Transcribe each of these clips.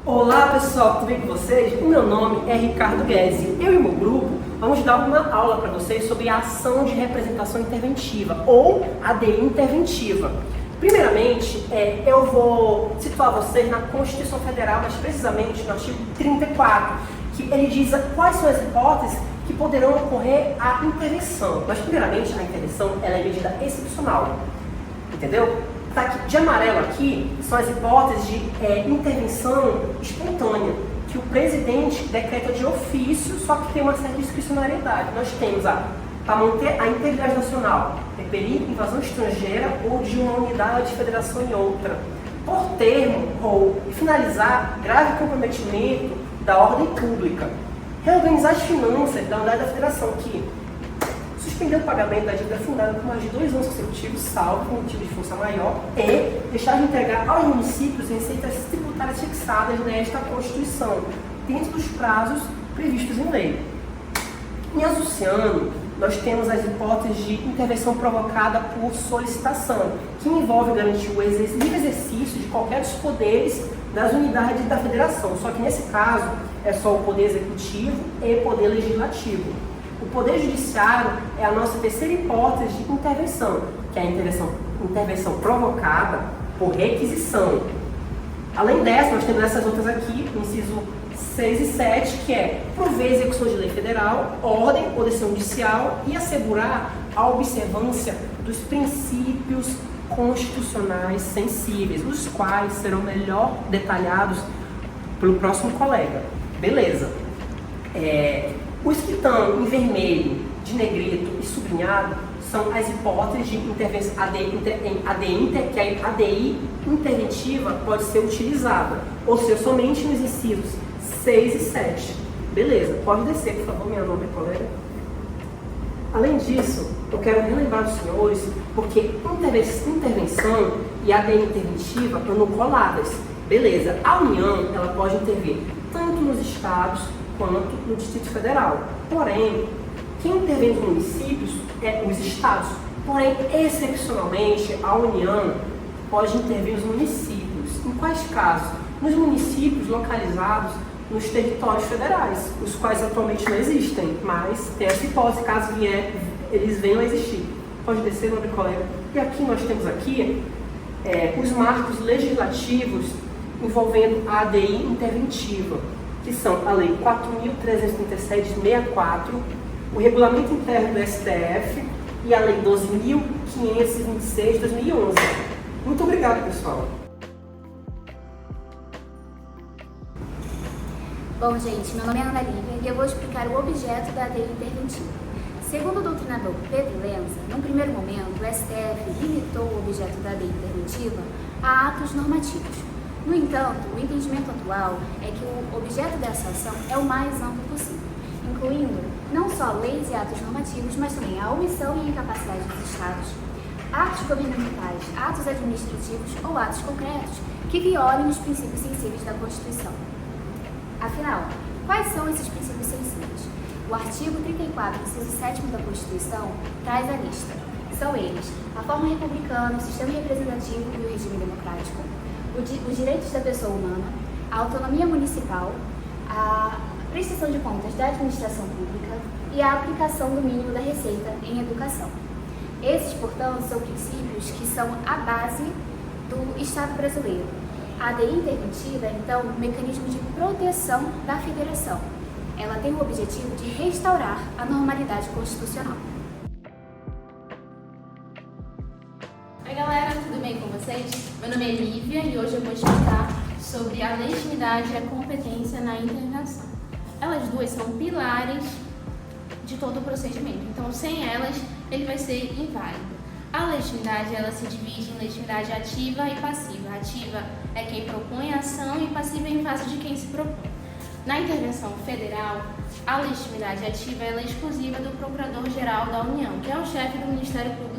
Olá pessoal, tudo bem com vocês? O meu nome é Ricardo Guedes. Eu e o meu grupo vamos dar uma aula para vocês sobre a ação de representação interventiva ou ADI interventiva. Primeiramente, eu vou situar vocês na Constituição Federal, mas precisamente no artigo 34, que ele diz quais são as hipóteses que poderão ocorrer a intervenção. Mas primeiramente, a intervenção ela é medida excepcional, entendeu? Tá aqui, de amarelo aqui são as hipóteses de intervenção espontânea, que o presidente decreta de ofício, só que tem uma certa discricionariedade. Nós temos para manter a integridade nacional, repelir invasão estrangeira ou de uma unidade de federação em outra, por termo ou finalizar grave comprometimento da ordem pública, reorganizar as finanças da unidade da federação, que suspender o pagamento da dívida fundada por mais de 2 anos consecutivos, salvo por motivo de força maior, e deixar de entregar aos municípios receitas tributárias fixadas nesta Constituição, dentro dos prazos previstos em lei. Em azulciano, nós temos as hipóteses de intervenção provocada por solicitação, que envolve garantir o livre exercício de qualquer dos poderes das unidades da federação, só que nesse caso é só o poder executivo e o poder legislativo. O Poder Judiciário é a nossa terceira hipótese de intervenção, que é a intervenção provocada por requisição. Além dessa, nós temos essas outras aqui, inciso 6 e 7, que é prover execução de lei federal, ordem ou decisão judicial e assegurar a observância dos princípios constitucionais sensíveis, os quais serão melhor detalhados pelo próximo colega. Beleza. Os que estão em vermelho, de negrito e sublinhado são as hipóteses de intervenção que a ADI interventiva pode ser utilizada, ou seja, somente nos incisos 6 e 7. Beleza, pode descer, por favor, minha nobre colega. Além disso, eu quero relembrar os senhores, porque intervenção e ADI interventiva andam coladas. Beleza, a União ela pode intervir tanto nos estados quanto no Distrito Federal. Porém, quem intervém nos municípios é os estados. Porém, excepcionalmente, a União pode intervir nos municípios. Em quais casos? Nos municípios localizados nos territórios federais, os quais atualmente não existem, mas tem essa hipótese, caso eles venham a existir. Pode descer, nobre colega. E aqui nós temos os marcos legislativos envolvendo a ADI interventiva, que são a Lei 4.337 de 64, o Regulamento Interno do STF e a Lei 12.526 de 2011. Muito obrigado, pessoal. Bom, gente, meu nome é Ana Lívia e eu vou explicar o objeto da ADI interventiva. Segundo o doutrinador Pedro Lenza, num primeiro momento, o STF limitou o objeto da ADI interventiva a atos normativos. No entanto, o entendimento atual é que o objeto dessa ação é o mais amplo possível, incluindo não só leis e atos normativos, mas também a omissão e a incapacidade dos Estados, atos governamentais, atos administrativos ou atos concretos que violem os princípios sensíveis da Constituição. Afinal, quais são esses princípios sensíveis? O artigo 34, inciso 7 da Constituição, traz a lista. São eles: a forma republicana, o sistema representativo e o regime democrático, os direitos da pessoa humana, a autonomia municipal, a prestação de contas da administração pública e a aplicação do mínimo da receita em educação. Esses, portanto, são princípios que são a base do Estado brasileiro. A ADI interventiva é, então, um mecanismo de proteção da federação. Ela tem o objetivo de restaurar a normalidade constitucional. Oi galera, tudo bem com vocês? Meu nome é Lívia e hoje eu vou explicar sobre a legitimidade e a competência na intervenção. Elas duas são pilares de todo o procedimento, então sem elas ele vai ser inválido. A legitimidade ela se divide em legitimidade ativa e passiva. Ativa é quem propõe a ação e passiva é em face de quem se propõe. Na intervenção federal, a legitimidade ativa ela é exclusiva do Procurador-Geral da União, que é o chefe do Ministério Público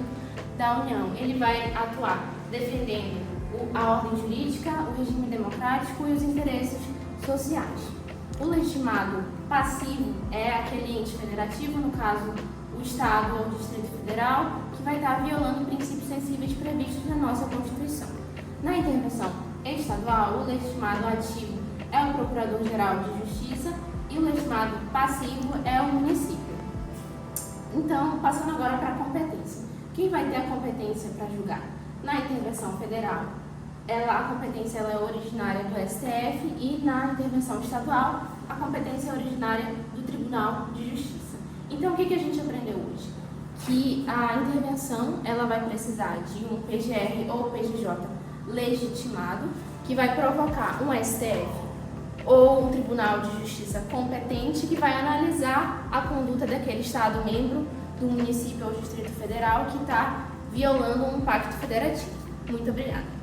da União. Ele vai atuar defendendo a ordem jurídica, o regime democrático e os interesses sociais. O legitimado passivo é aquele ente federativo, no caso o Estado ou o Distrito Federal, que vai estar violando princípios sensíveis previstos na nossa Constituição. Na intervenção estadual, o legitimado ativo é o Procurador-Geral de Justiça e o legitimado passivo é o município. Então, passando agora para a competência. Quem vai ter a competência para julgar? Na intervenção federal, a competência ela é originária do STF e na intervenção estadual, a competência é originária do Tribunal de Justiça. Então, o que a gente aprendeu hoje? Que a intervenção ela vai precisar de um PGR ou PGJ legitimado, que vai provocar um STF ou um Tribunal de Justiça competente que vai analisar a conduta daquele Estado membro do município ou Distrito Federal que está violando um pacto federativo. Muito obrigada.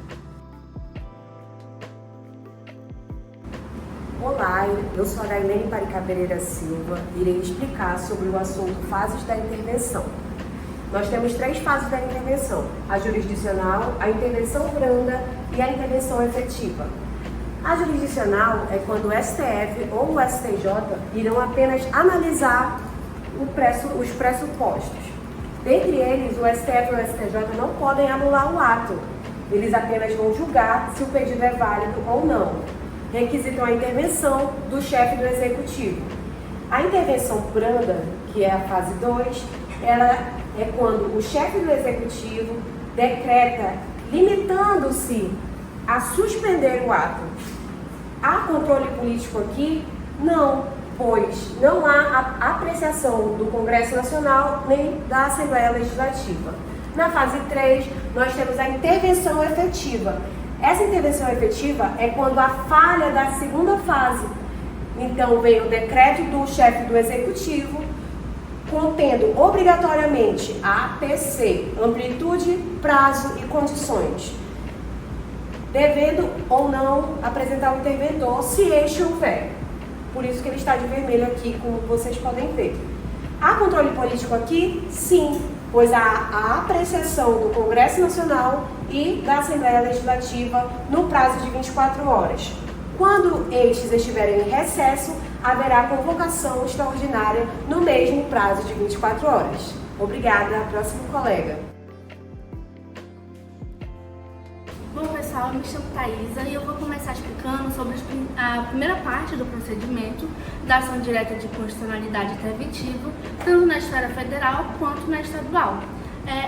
Olá, eu sou a Dailene Paricá Pereira Silva e irei explicar sobre o assunto fases da intervenção. Nós temos 3 fases da intervenção: a jurisdicional, a intervenção branda e a intervenção efetiva. A jurisdicional é quando o STF ou o STJ irão apenas analisar os pressupostos. Dentre eles, o STF e o STJ não podem anular o ato. Eles apenas vão julgar se o pedido é válido ou não. Requisitam a intervenção do chefe do executivo. A intervenção branda, que é a fase 2, ela é quando o chefe do executivo decreta limitando-se a suspender o ato. Há controle político aqui? Não, pois não há apreciação do Congresso Nacional nem da Assembleia Legislativa. Na fase 3, nós temos a intervenção efetiva. Essa intervenção efetiva é quando a falha da segunda fase. Então, vem o decreto do chefe do executivo, contendo obrigatoriamente a APC, amplitude, prazo e condições, devendo ou não apresentar o interventor, se este houver. Por isso que ele está de vermelho aqui, como vocês podem ver. Há controle político aqui? Sim, pois há a apreciação do Congresso Nacional e da Assembleia Legislativa no prazo de 24 horas. Quando estes estiverem em recesso, haverá convocação extraordinária no mesmo prazo de 24 horas. Obrigada. Próximo colega. Bom, pessoal, eu me chamo Thaisa e eu vou começar explicando sobre a primeira parte do procedimento da ação direta de constitucionalidade interventiva, tanto na esfera federal quanto na estadual.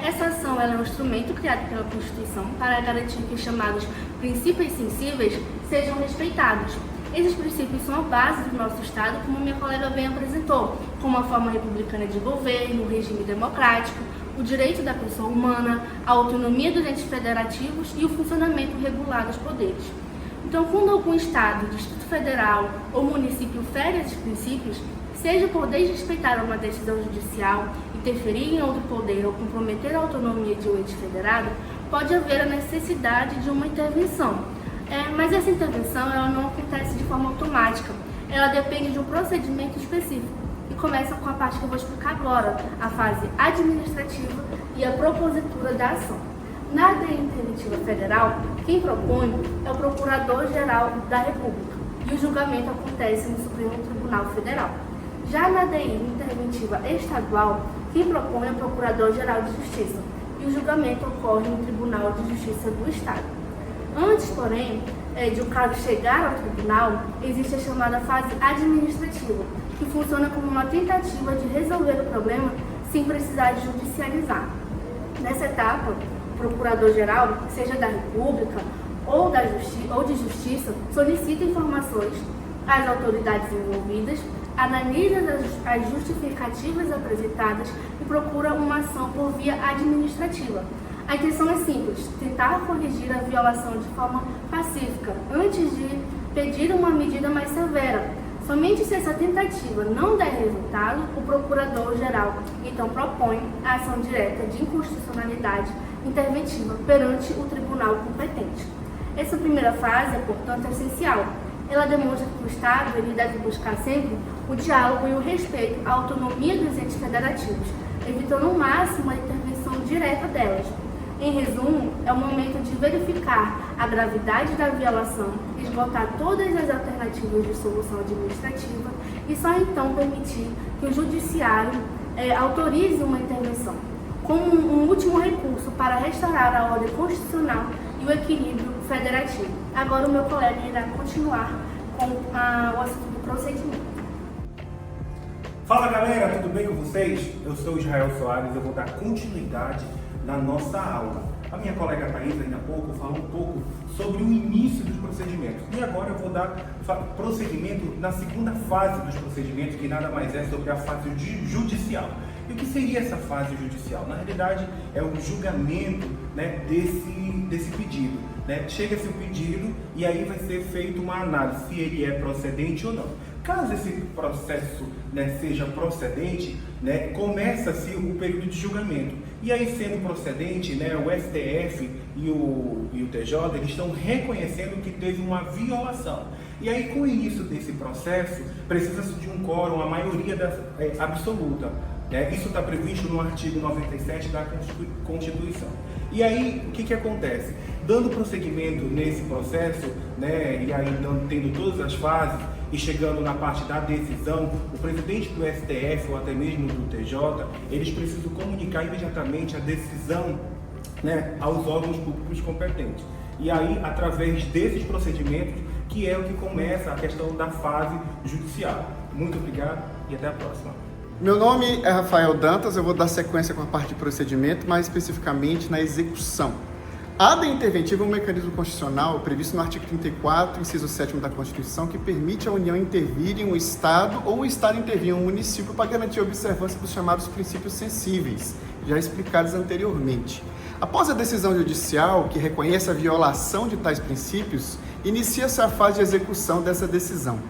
Essa ação ela é um instrumento criado pela Constituição para garantir que os chamados princípios sensíveis sejam respeitados. Esses princípios são a base do nosso Estado, como minha colega bem apresentou, como a forma republicana de governo, o regime democrático, o direito da pessoa humana, a autonomia dos entes federativos e o funcionamento regular dos poderes. Então, quando algum Estado, Distrito Federal ou município fere esses princípios, seja por desrespeitar uma decisão judicial, interferir em outro poder ou comprometer a autonomia de um ente federado, pode haver a necessidade de uma intervenção. Mas essa intervenção ela não acontece de forma automática, ela depende de um procedimento específico. E começa com a parte que eu vou explicar agora, a fase administrativa e a propositura da ação. Na ADI interventiva federal, quem propõe é o Procurador-Geral da República e o julgamento acontece no Supremo Tribunal Federal. Já na ADI interventiva estadual, quem propõe é o Procurador-Geral de Justiça e o julgamento ocorre no Tribunal de Justiça do Estado. Antes, porém, de o caso chegar ao tribunal, existe a chamada fase administrativa, que funciona como uma tentativa de resolver o problema sem precisar de judicializar. Nessa etapa, o Procurador-Geral, seja da República ou de Justiça, solicita informações às autoridades envolvidas, analisa as justificativas apresentadas e procura uma ação por via administrativa. A intenção é simples, tentar corrigir a violação de forma pacífica, antes de pedir uma medida mais severa. Somente se essa tentativa não der resultado, o Procurador-Geral então propõe a ação direta de inconstitucionalidade interventiva perante o tribunal competente. Essa primeira fase é, portanto, essencial. Ela demonstra que o Estado ele deve buscar sempre o diálogo e o respeito à autonomia dos entes federativos, evitando ao máximo a intervenção direta delas. Em resumo, é o momento de verificar a gravidade da violação, esgotar todas as alternativas de solução administrativa e só então permitir que o Judiciário autorize uma intervenção, como um último recurso para restaurar a ordem constitucional e o equilíbrio federativo. Agora o meu colega irá continuar com o assunto do procedimento. Fala galera, tudo bem com vocês? Eu sou Israel Soares e eu vou dar continuidade na nossa aula. A minha colega Thaís, ainda há pouco, falou um pouco sobre o início dos procedimentos. E agora eu vou dar prosseguimento na segunda fase dos procedimentos, que nada mais é sobre a fase judicial. E o que seria essa fase judicial? Na realidade, é o julgamento, né, desse pedido. Né? Chega-se o pedido e aí vai ser feita uma análise se ele é procedente ou não. Caso esse processo, né, seja procedente, né, começa-se o período de julgamento. E aí, sendo procedente, né, o STF e o TJ eles estão reconhecendo que teve uma violação. E aí, com o início desse processo, precisa-se de um quórum, a maioria absoluta. Isso está previsto no artigo 97 da Constituição. E aí, o que acontece? Dando prosseguimento nesse processo, né, e aí tendo todas as fases, e chegando na parte da decisão, o presidente do STF ou até mesmo do TJ, eles precisam comunicar imediatamente a decisão, né, aos órgãos públicos competentes. E aí, através desses procedimentos, que é o que começa a questão da fase judicial. Muito obrigado e até a próxima. Meu nome é Rafael Dantas, eu vou dar sequência com a parte de procedimento, mais especificamente na execução. A ADI interventiva é um mecanismo constitucional previsto no artigo 34, inciso 7º da Constituição, que permite à União intervir em um Estado ou o Estado intervir em um município para garantir a observância dos chamados princípios sensíveis, já explicados anteriormente. Após a decisão judicial, que reconhece a violação de tais princípios, inicia-se a fase de execução dessa decisão.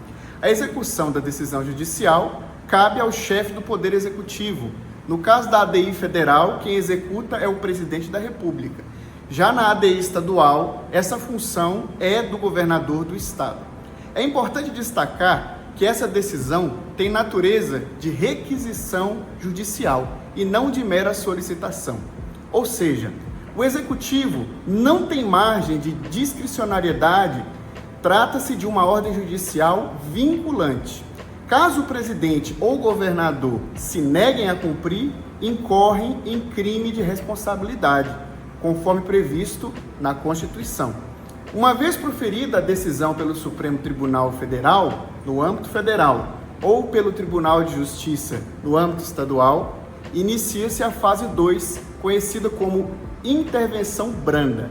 A execução da decisão judicial cabe ao chefe do Poder Executivo. No caso da ADI federal, quem executa é o Presidente da República. Já na ADI estadual, essa função é do governador do estado. É importante destacar que essa decisão tem natureza de requisição judicial e não de mera solicitação. Ou seja, o executivo não tem margem de discricionariedade, trata-se de uma ordem judicial vinculante. Caso o presidente ou governador se neguem a cumprir, incorrem em crime de responsabilidade, conforme previsto na Constituição. Uma vez proferida a decisão pelo Supremo Tribunal Federal, no âmbito federal, ou pelo Tribunal de Justiça, no âmbito estadual, inicia-se a fase 2, conhecida como intervenção branda.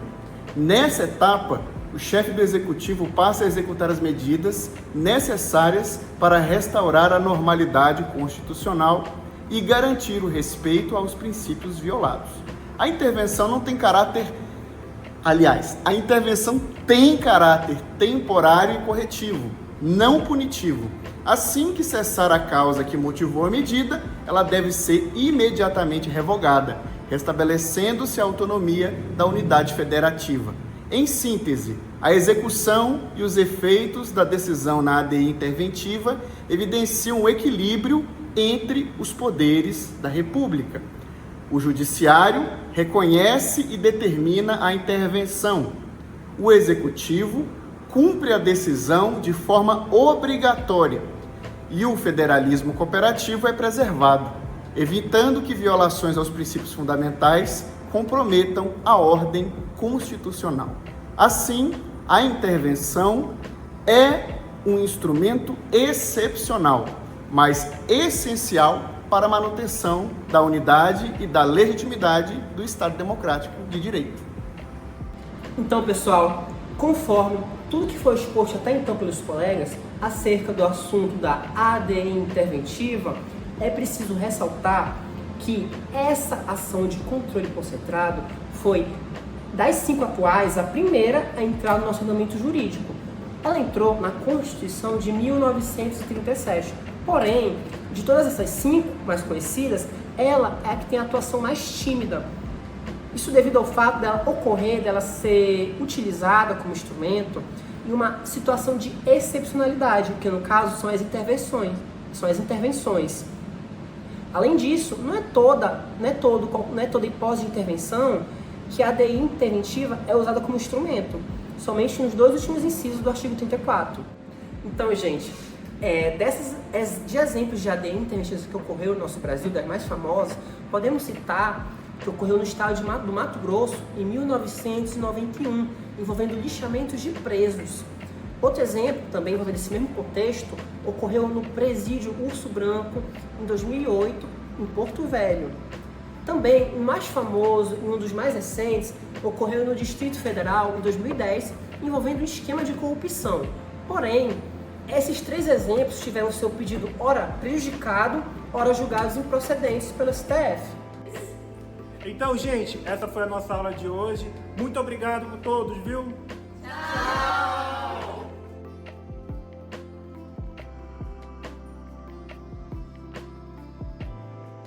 Nessa etapa, o chefe do Executivo passa a executar as medidas necessárias para restaurar a normalidade constitucional e garantir o respeito aos princípios violados. A intervenção não tem caráter... Aliás, a intervenção tem caráter temporário e corretivo, não punitivo. Assim que cessar a causa que motivou a medida, ela deve ser imediatamente revogada, restabelecendo-se a autonomia da unidade federativa. Em síntese, a execução e os efeitos da decisão na ADI interventiva evidenciam o equilíbrio entre os poderes da República. O Judiciário reconhece e determina a intervenção. O Executivo cumpre a decisão de forma obrigatória e o federalismo cooperativo é preservado, evitando que violações aos princípios fundamentais comprometam a ordem constitucional. Assim, a intervenção é um instrumento excepcional, mas essencial para a manutenção da unidade e da legitimidade do Estado Democrático de Direito. Então, pessoal, conforme tudo que foi exposto até então pelos colegas acerca do assunto da ADI interventiva, é preciso ressaltar que essa ação de controle concentrado foi, das 5 atuais, a primeira a entrar no nosso ordenamento jurídico. Ela entrou na Constituição de 1937. Porém, de todas essas 5 mais conhecidas, ela é a que tem a atuação mais tímida. Isso devido ao fato dela ocorrer, dela ser utilizada como instrumento em uma situação de excepcionalidade, que no caso são as intervenções. Além disso, não é toda hipótese de intervenção que a ADI interventiva é usada como instrumento, somente nos 2 últimos incisos do artigo 34. Então, gente, de exemplos de ADI interventivas que ocorreu no nosso Brasil, das mais famosas, podemos citar que ocorreu no estado do Mato Grosso em 1991, envolvendo lixamentos de presos. Outro exemplo, também envolvendo esse mesmo contexto, ocorreu no Presídio Urso Branco, em 2008, em Porto Velho. Também, o mais famoso e um dos mais recentes, ocorreu no Distrito Federal, em 2010, envolvendo um esquema de corrupção. Porém, esses 3 exemplos tiveram seu pedido ora prejudicado, ora julgados improcedentes pelo STF. Então, gente, essa foi a nossa aula de hoje. Muito obrigado a todos, viu? Tchau!